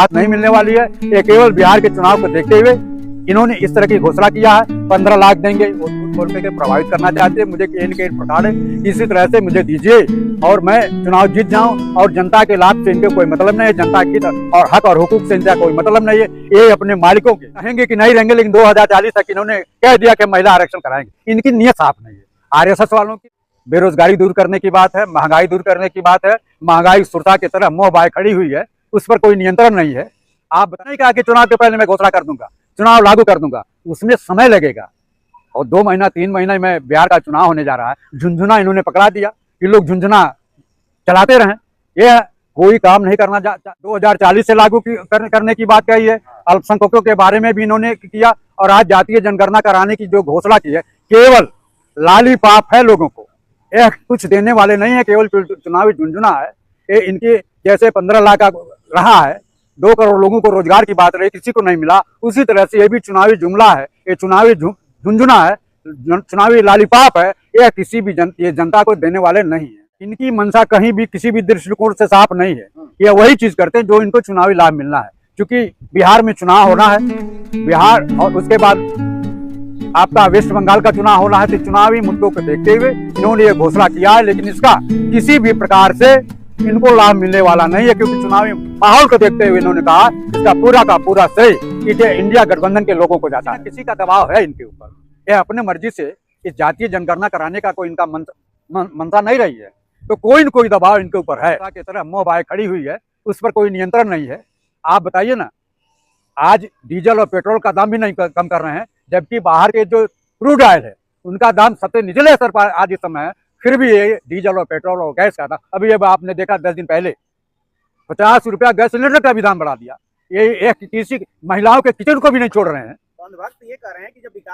बात नहीं मिलने वाली है। ये केवल बिहार के चुनाव को देखते हुए इन्होंने इस तरह की घोषणा किया है। 15 लाख देंगे, वो बोल के प्रभावित करना चाहते हैं मुझे कि इनके प्रकार इसी तरह से मुझे दीजिए और मैं चुनाव जीत जाऊं और जनता के लाभ से इनके कोई मतलब नहीं है, जनता की और हक और हुकूक से इनका कोई मतलब नहीं है। ये अपने मालिकों के रहेंगे कि नहीं रहेंगे, लेकिन 2040 तक इन्होंने कह दिया कि महिला आरक्षण कराएंगे। इनकी नीयत साफ नहीं है। आरएसएस वालों की बेरोजगारी दूर करने की बात है, महंगाई दूर करने की बात है। महंगाई सुरता की तरह मुंह बाय खड़ी हुई है, उस पर कोई नियंत्रण नहीं है। आप बताइए कहा कि चुनाव के पहले मैं घोषणा कर दूंगा, चुनाव लागू कर दूंगा, उसमें समय लगेगा और 2 महीना 3 महीने में बिहार का चुनाव होने जा रहा है। झुंझुना इन्होंने पकड़ा दिया कि लोग झुंझुना चलाते रहें, ये कोई काम नहीं करना। 2040 से लागू करने की बात कही है। अल्पसंख्यकों के बारे में भी इन्होंने किया और आज जातीय जनगणना कराने की जो घोषणा की है केवल लालीपाप है लोगों को, यह कुछ देने वाले नहीं है, केवल चुनावी झुंझुना है। ये इनकी जैसे 15 लाख का रहा है, 2 करोड़ लोगों को रोजगार की बात रही, किसी को नहीं मिला, उसी तरह से ये भी चुनावी जुमला है, ये चुनावी झुंझुना है, चुनावी लालीपाप है। यह किसी भी जनता को देने वाले नहीं है। इनकी मंशा कहीं भी किसी भी दृष्टिकोण से साफ नहीं है। ये वही चीज करते हैं जो इनको चुनावी लाभ मिलना है। क्योंकि बिहार में चुनाव होना है, बिहार और उसके बाद आपका वेस्ट बंगाल का चुनाव होना है, तो चुनावी मुद्दों को देखते हुए इन्होंने ये घोषणा किया है। लेकिन इसका किसी भी प्रकार से इनको लाभ मिलने वाला नहीं है, क्योंकि चुनावी माहौल को देखते हुए इन्होंने कहा इसका पूरा का पूरा श्रेय इंडिया गठबंधन के लोगों को जाता है। किसी का दबाव है इनके ऊपर, यह अपने मर्जी से इस जातीय जनगणना कराने का कोई इनका मंशा नहीं रही है, तो कोई न कोई दबाव इनके ऊपर है। की तरह मोह बाय खड़ी हुई है, उस पर कोई नियंत्रण नहीं है। आप बताइए ना, आज डीजल और पेट्रोल का दाम भी नहीं कम कर रहे हैं, जबकि बाहर के जो क्रूड ऑयल है उनका दाम सबसे निचले स्तर पर आज इस समय है, फिर भी ये डीजल और पेट्रोल और गैस का था। अभी अब आपने देखा 10 दिन पहले 50 रुपया गैस सिलेंडर का भी दाम बढ़ा दिया। ये किसी महिलाओं के किचन को भी नहीं छोड़ रहे हैं। तो ये कह रहे हैं कि जब विकास